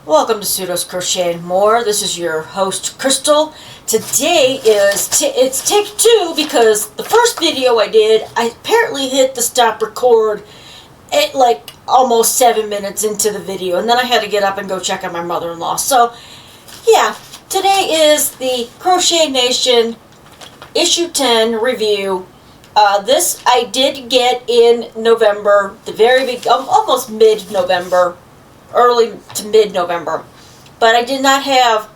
Welcome to Pseudos Crochet and More. This is your host, Crystal. Today it's take two because the first video I did, I apparently hit the stop record at like almost 7 minutes into the video, and then I had to get up and go check on my mother-in-law. So, yeah, today is the Crochet Nation issue 10 review. This I did get in November, the very big, almost mid-November. Early to mid-November, but I did not have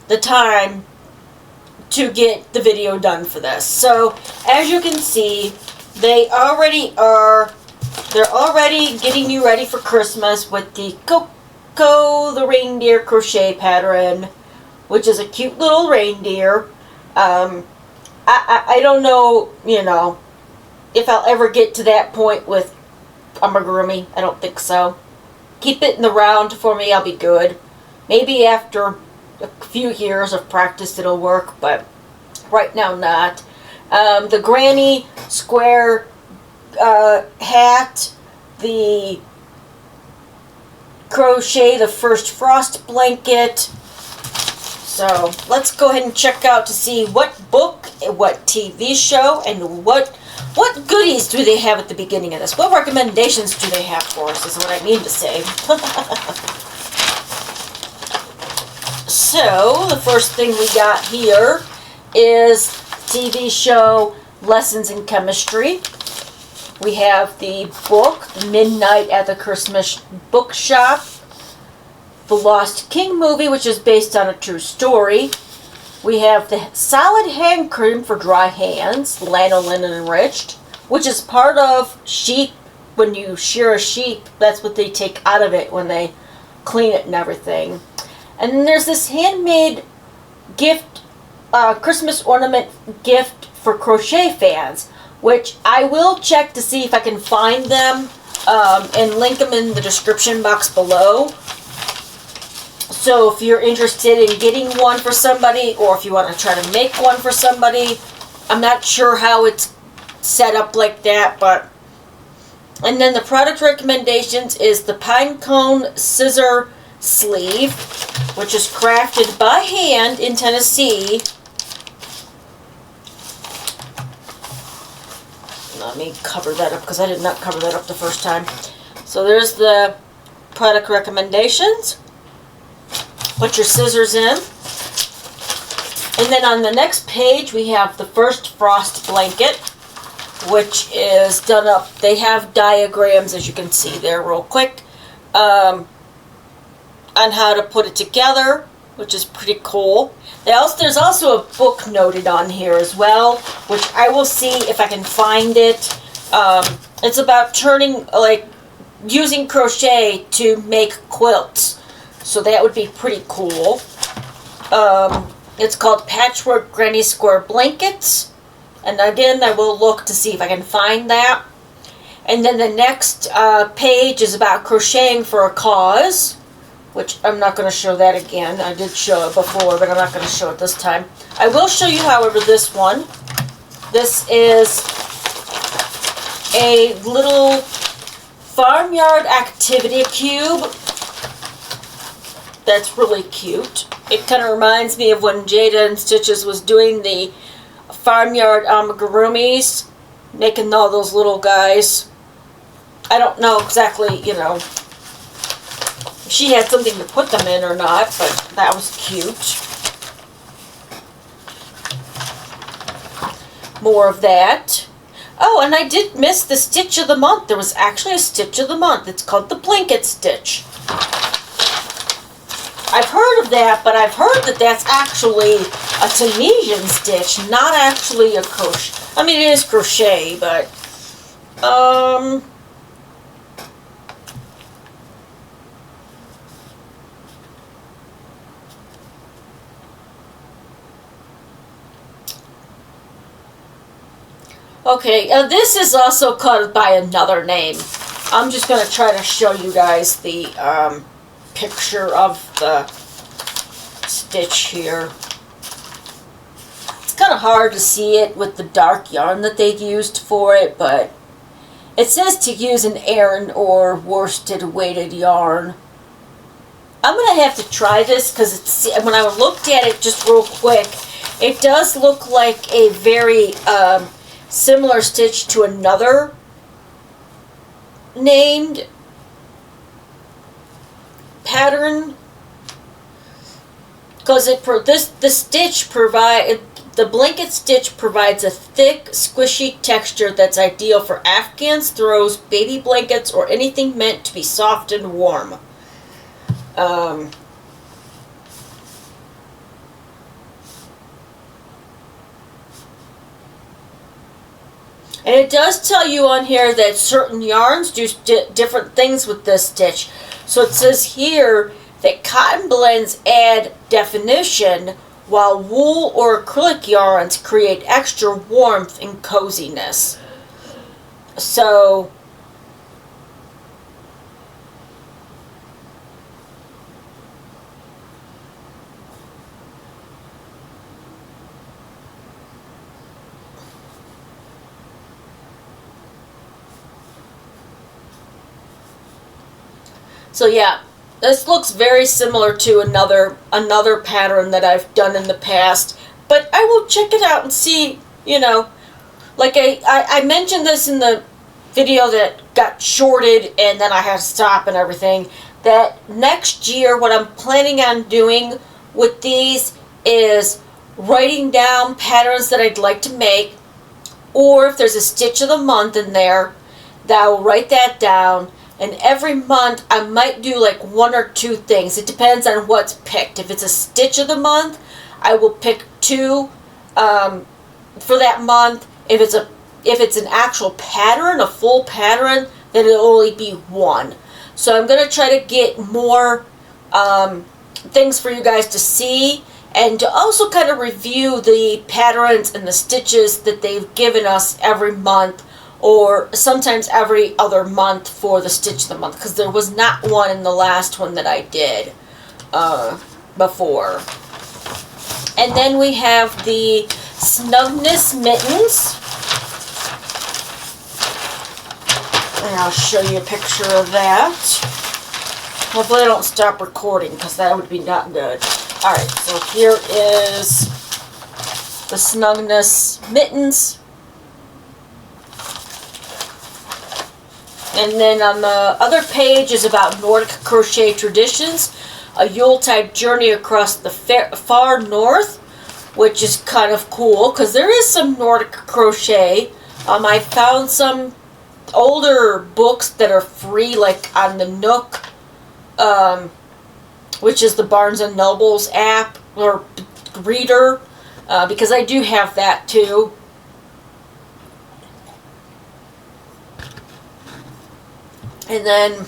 the time to get the video done for this. So as you can see, they're already getting you ready for Christmas with the Coco the reindeer crochet pattern, which is a cute little reindeer. I don't know, if I'll ever get to that point with amigurumi. I don't think so. Keep it in the round for me, I'll be good. Maybe after a few years of practice it'll work, but right now not. The granny square hat, the crochet the first frost blanket. So let's go ahead and check out to see what book, what TV show, and what goodies do they have at the beginning of this? What recommendations do they have for us is what I mean to say. So, the first thing we got here is TV show Lessons in Chemistry. We have the book, Midnight at the Christmas Bookshop. The Lost King movie, which is based on a true story. We have the solid hand cream for dry hands, lanolin enriched, which is part of sheep. When you shear a sheep, that's what they take out of it when they clean it and everything. And then there's this handmade gift, Christmas ornament gift for crochet fans, which I will check to see if I can find them and link them in the description box below. So if you're interested in getting one for somebody, or if you want to try to make one for somebody, I'm not sure how it's set up like that, but... And then the product recommendations is the pine cone scissor sleeve, which is crafted by hand in Tennessee. Let me cover that up because I did not cover that up the first time. So there's the product recommendations. Put your scissors in. And then on the next page we have the first frost blanket, which is done up. They have diagrams, as you can see there real quick, on how to put it together, which is pretty cool. There's also a book noted on here as well, which I will see if I can find it. It's about using crochet to make quilts. So that would be pretty cool. It's called Patchwork Granny Square Blankets. And again, I will look to see if I can find that. And then the next page is about crocheting for a cause, which I'm not going to show that again. I did show it before, but I'm not going to show it this time. I will show you, however, this one. This is a little farmyard activity cube. That's really cute. It kind of reminds me of when Jada and Stitches was doing the farmyard amigurumis, making all those little guys. I don't know exactly, if she had something to put them in or not, but that was cute. More of that. Oh, and I did miss the stitch of the month. There was actually a stitch of the month. It's called the blanket stitch. I've heard of that, but I've heard that that's actually a Tunisian stitch, not actually a crochet. I mean, it is crochet, but, okay, this is also called by another name. I'm just going to try to show you guys the, picture of the stitch here. It's kind of hard to see it with the dark yarn that they used for it, but it says to use an Aran or worsted weighted yarn. I'm going to have to try this because when I looked at it just real quick, it does look like a very similar stitch to another named pattern, because the blanket stitch provides a thick, squishy texture that's ideal for afghans, throws, baby blankets, or anything meant to be soft and warm. And it does tell you on here that certain yarns do different things with this stitch. So it says here that cotton blends add definition, while wool or acrylic yarns create extra warmth and coziness. So yeah, this looks very similar to another pattern that I've done in the past, but I will check it out and see, you know, like I mentioned this in the video that got shorted and then I had to stop and everything, that next year what I'm planning on doing with these is writing down patterns that I'd like to make, or if there's a stitch of the month in there, that I'll write that down. And every month I might do like one or two things. It depends on what's picked. If it's a stitch of the month, I will pick two for that month. If it's an actual pattern, a full pattern, then it'll only be one. So I'm going to try to get more things for you guys to see, and to also kind of review the patterns and the stitches that they've given us every month, or sometimes every other month for the stitch of the month, because there was not one in the last one that I did before. And then we have the Snugness Mittens. And I'll show you a picture of that. Hopefully I don't stop recording, because that would be not good. Alright, so here is the Snugness Mittens. And then on the other page is about Nordic crochet traditions, a Yuletide journey across the far north, which is kind of cool because there is some Nordic crochet. I found some older books that are free, like on the Nook, which is the Barnes & Noble's app or reader, because I do have that too. And then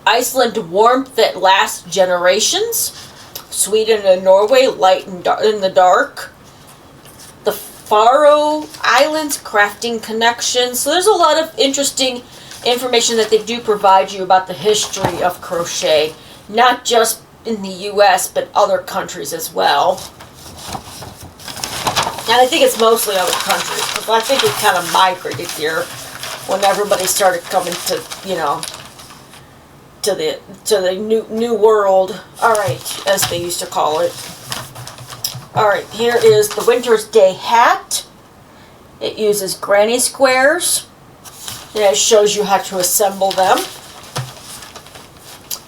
Iceland Warmth That Lasts Generations. Sweden and Norway Light in the Dark. The Faroe Islands Crafting Connection. So there's a lot of interesting information that they do provide you about the history of crochet. Not just in the US, but other countries as well. And I think it's mostly other countries, because I think it kind of migrated here when everybody started coming to, you know, to the new world. Alright, as they used to call it. Alright, here is the Winter's Day hat. It uses granny squares. And it shows you how to assemble them.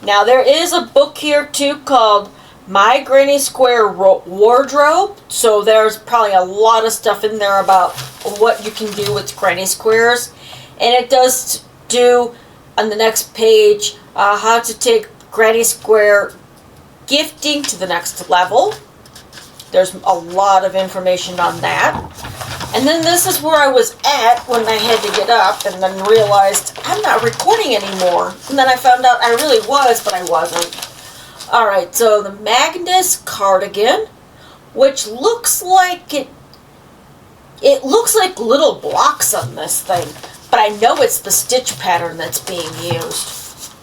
Now there is a book here too called My Granny Square Wardrobe. So there's probably a lot of stuff in there about what you can do with granny squares. And it does do, on the next page, how to take granny square gifting to the next level. There's a lot of information on that. And then this is where I was at when I had to get up and then realized I'm not recording anymore. And then I found out I really was, but I wasn't. Alright, so the Magnus cardigan, which looks like it looks like little blocks on this thing. But I know it's the stitch pattern that's being used.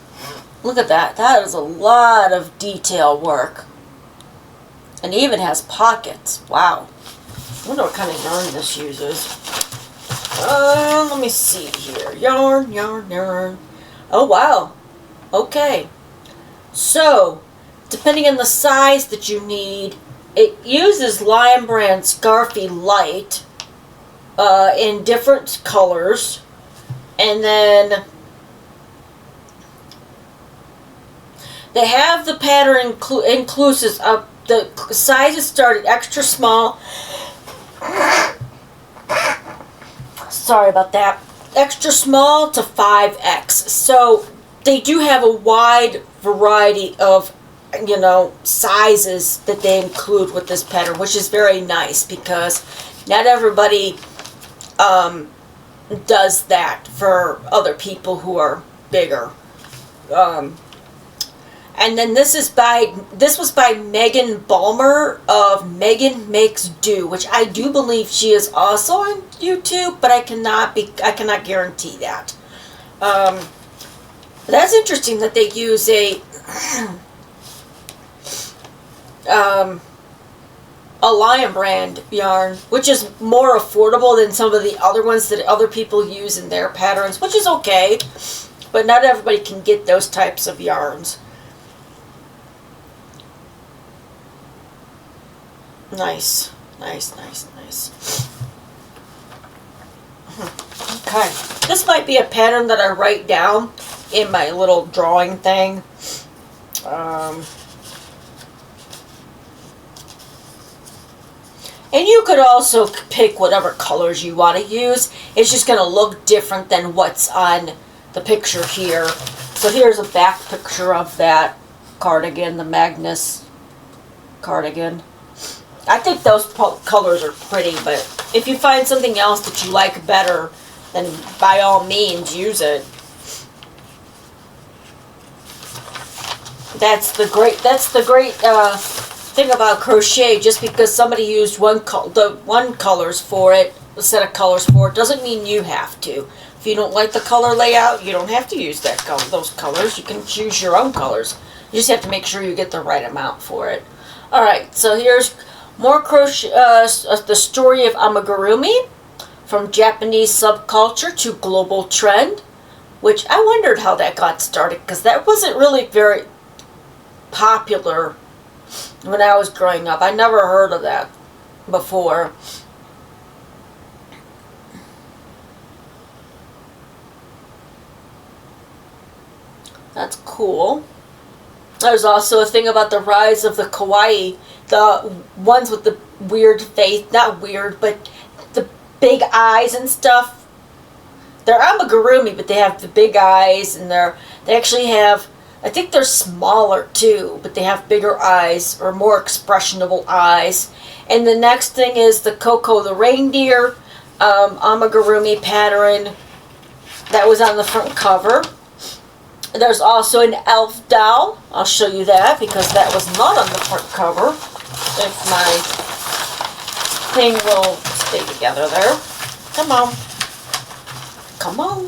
Look at that. That is a lot of detail work. And it even has pockets. Wow. I wonder what kind of yarn this uses. Let me see here. Yarn. Oh, wow. Okay. So, depending on the size that you need, it uses Lion Brand Scarfy Light in different colors. And then they have the pattern inclusive of the sizes started extra small. Sorry about that. Extra small to 5X. So they do have a wide variety of, you know, sizes that they include with this pattern, which is very nice because not everybody does that for other people who are bigger. And then this was by Megan Balmer of Megan Makes Do, which I do believe she is also on YouTube, but I cannot guarantee that. That's interesting that they use a Lion Brand yarn, which is more affordable than some of the other ones that other people use in their patterns, which is okay, but not everybody can get those types of yarns. Nice, nice, nice, nice. Okay, this might be a pattern that I write down in my little drawing thing. And you could also pick whatever colors you want to use. It's just going to look different than what's on the picture here. So here's a back picture of that cardigan, the Magnus cardigan. I think those colors are pretty, but if you find something else that you like better, then by all means use it. That's the great thing about crochet. Just because somebody used one colors for it, a set of colors for it, doesn't mean you have to. If you don't like the color layout, you don't have to use those colors. You can choose your own colors. You just have to make sure you get the right amount for it. All right, so here's more crochet, the story of amigurumi, from Japanese subculture to global trend, which I wondered how that got started because that wasn't really very popular when I was growing up. I never heard of that before. That's cool. There's also a thing about the rise of the kawaii, the ones with the weird face, not weird, but the big eyes and stuff. They're amigurumi, but they have the big eyes, and they actually have, I think they're smaller too, but they have bigger eyes, or more expressionable eyes. And the next thing is the Coco the reindeer amigurumi pattern that was on the front cover. There's also an elf doll. I'll show you that because that was not on the front cover. If my thing will stay together there. Come on. Come on.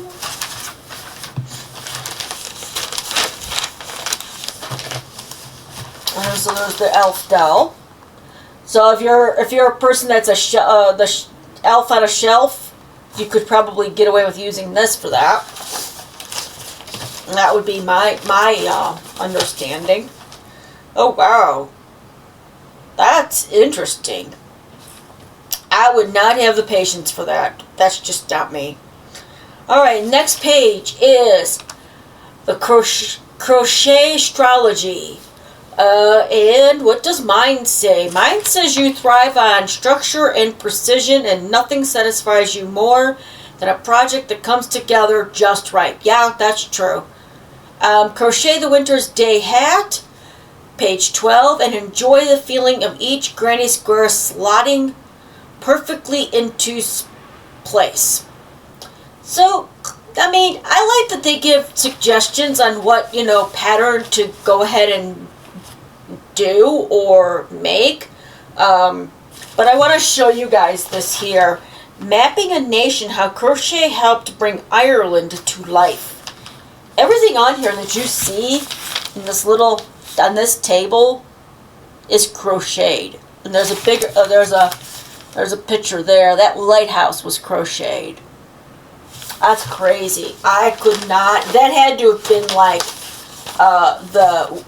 And so there's the elf doll. So if you're a person that's the elf on a shelf, you could probably get away with using this for that. That would be my understanding. Oh, wow. That's interesting. I would not have the patience for that. That's just not me. Alright, next page is the crochet astrology. And what does mine say? Mine says you thrive on structure and precision, and nothing satisfies you more than a project that comes together just right. Yeah, that's true. Crochet the Winter's Day hat, page 12, and enjoy the feeling of each granny square slotting perfectly into place. So, I mean, I like that they give suggestions on what, pattern to go ahead and do or make. But I want to show you guys this here. Mapping a Nation, how crochet helped bring Ireland to life. Everything on here that you see in this on this table is crocheted. And there's a big, there's a picture there. That lighthouse was crocheted. That's crazy. I could not, that had to have been like the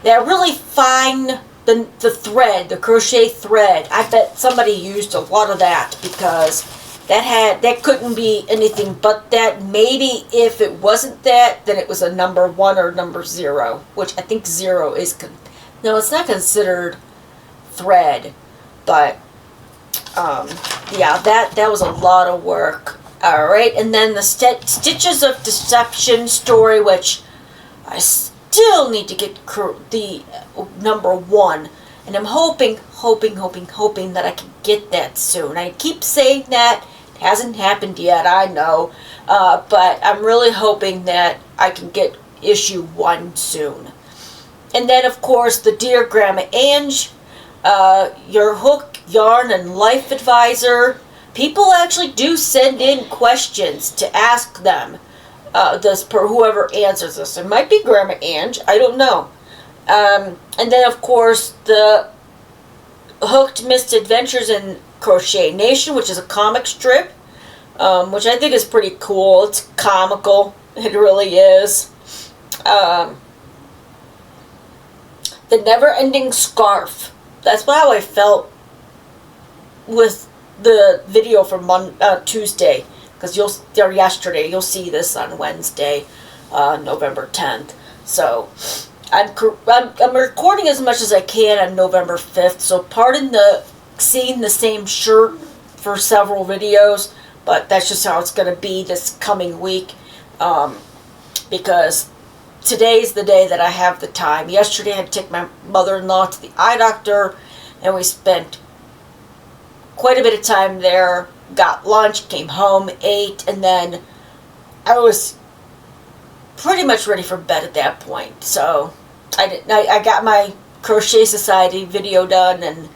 that really fine, the thread, the crochet thread. I bet somebody used a lot of that, because that couldn't be anything but that. Maybe if it wasn't that, then it was a number 1 or number 0, which I think 0 is, no, it's not considered thread, but yeah, that was a lot of work. All right, and then the Stitches of Deception story, which I still need to get the number 1, and I'm hoping that I can get that soon. I keep saying that. It hasn't happened yet, I know, but I'm really hoping that I can get issue 1 soon. And then, of course, the Dear Grandma Ange, your hook, yarn, and life advisor. People actually do send in questions to ask them. Whoever answers this. It might be Grandma Ange. I don't know. And then, of course, the Hooked Missed Adventures in Crochet Nation, which is a comic strip, which I think is pretty cool. It's comical. It really is. The Never Ending Scarf. That's how I felt with the video from Tuesday, because yesterday. You'll see this on Wednesday, November 10th. So I'm recording as much as I can on November 5th. So pardon seeing the same shirt for several videos, but that's just how it's going to be this coming week, because today's the day that I have the time. Yesterday I had to take my mother-in-law to the eye doctor, and we spent quite a bit of time there, got lunch, came home, ate, and then I was pretty much ready for bed at that point. So I got my Crochet Society video done, and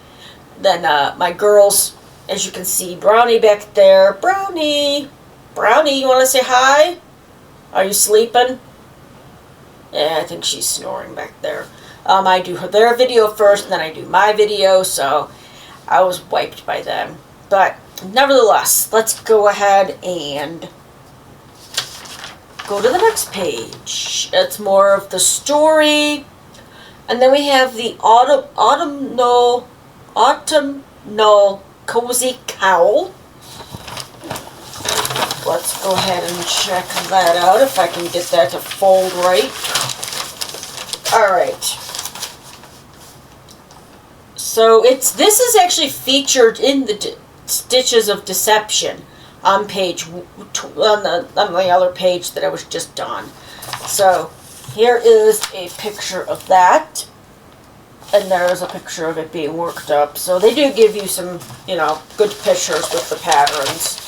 then my girls, as you can see, Brownie back there. Brownie, you want to say hi? Are you sleeping? Yeah, I think she's snoring back there. I do their video first, and then I do my video, so I was wiped by then. But nevertheless, let's go ahead and go to the next page. It's more of the story. And then we have the autumnal cozy cowl. Let's go ahead and check that out, if I can get that to fold right. Alright. So this is actually featured in the Stitches of Deception on on the other page that I was just on. So here is a picture of that, and there's a picture of it being worked up. So they do give you some, good pictures with the patterns.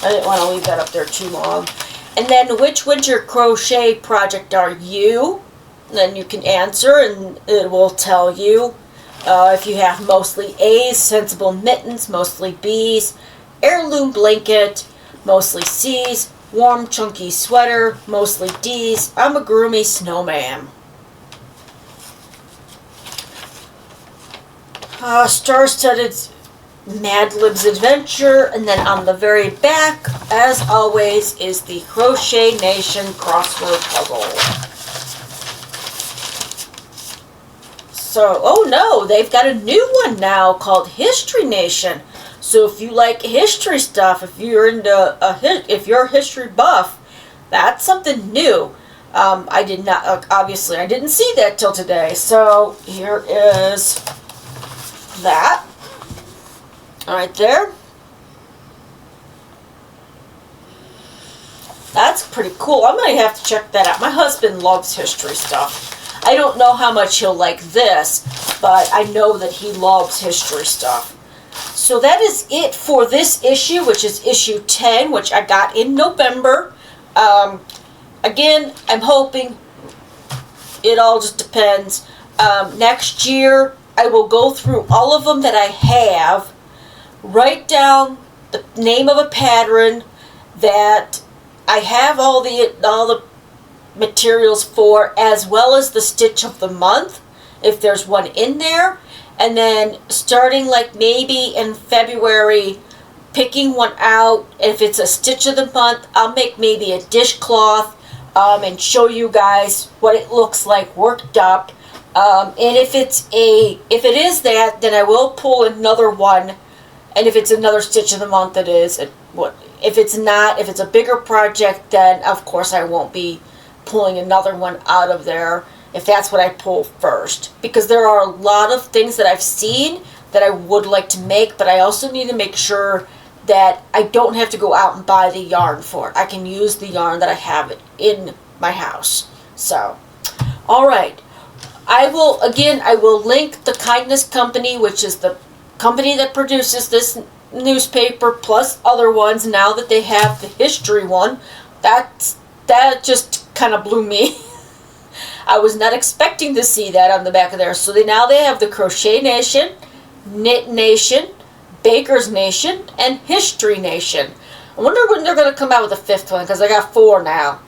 I didn't want to leave that up there too long. And then, which winter crochet project are you? Then you can answer, and it will tell you. If you have mostly A's, sensible mittens, mostly B's, heirloom blanket, mostly C's, warm chunky sweater, mostly D's, amigurumi snowman. Star-studded Mad Lib's Adventure, and then on the very back, as always, is the Crochet Nation crossword puzzle. So, oh no, they've got a new one now called History Nation. So if you like history stuff, if you're if you're a history buff, that's something new. I did not, obviously, I didn't see that till today. So here is that. Right there. That's pretty cool. I'm going to have to check that out. My husband loves history stuff. I don't know how much he'll like this, but I know that he loves history stuff. So that is it for this issue, which is issue 10, which I got in November. Again, I'm hoping, it all just depends. Next year, I will go through all of them that I have, write down the name of a pattern that I have all the materials for, as well as the stitch of the month, if there's one in there. And then starting like maybe in February, picking one out. If it's a stitch of the month, I'll make maybe a dishcloth and show you guys what it looks like worked up. And if it is that, then I will pull another one. And if it's another stitch of the month, it is. If it's not, if it's a bigger project, then of course I won't be pulling another one out of there if that's what I pull first. Because there are a lot of things that I've seen that I would like to make, but I also need to make sure that I don't have to go out and buy the yarn for it. I can use the yarn that I have in my house. So, alright. I will link the Kindness Company, which is the company that produces this newspaper, plus other ones. Now that they have the history one, that just kind of blew me. I was not expecting to see that on the back of there. So now they have the Crochet Nation, Knit Nation, Baker's Nation, and History Nation. I wonder when they're going to come out with a fifth one, because I got 4 now.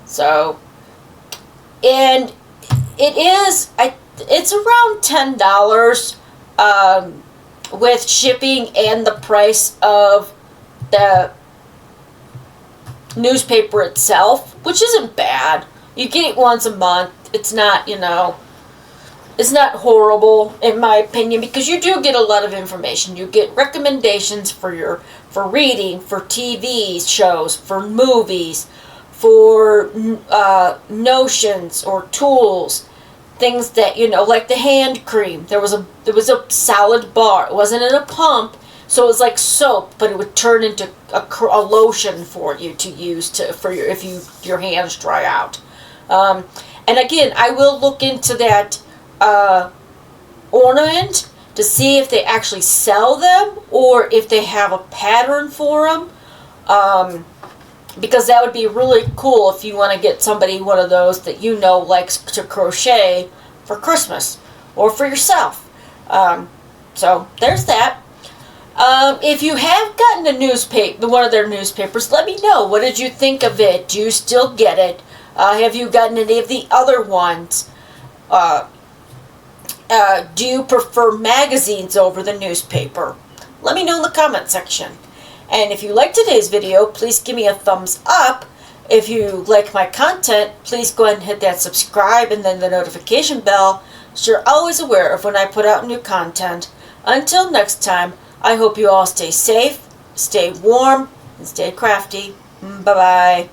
So, and it's around $10 with shipping and the price of the newspaper itself, which isn't bad. You get it once a month. It's not, it's not horrible in my opinion, because you do get a lot of information. You get recommendations for reading, for TV shows, for movies, for notions or tools, things that like the hand cream. There was a solid bar. It wasn't in a pump, so it was like soap, but it would turn into a lotion for you to use if your hands dry out. And again, I will look into that ornament to see if they actually sell them or if they have a pattern for them. Because that would be really cool if you want to get somebody one of those that likes to crochet for Christmas or for yourself. So there's that. If you have gotten one of their newspapers, let me know. What did you think of it? Do you still get it? Have you gotten any of the other ones? Do you prefer magazines over the newspaper? Let me know in the comment section. And if you liked today's video, please give me a thumbs up. If you like my content, please go ahead and hit that subscribe and then the notification bell so you're always aware of when I put out new content. Until next time, I hope you all stay safe, stay warm, and stay crafty. Bye-bye.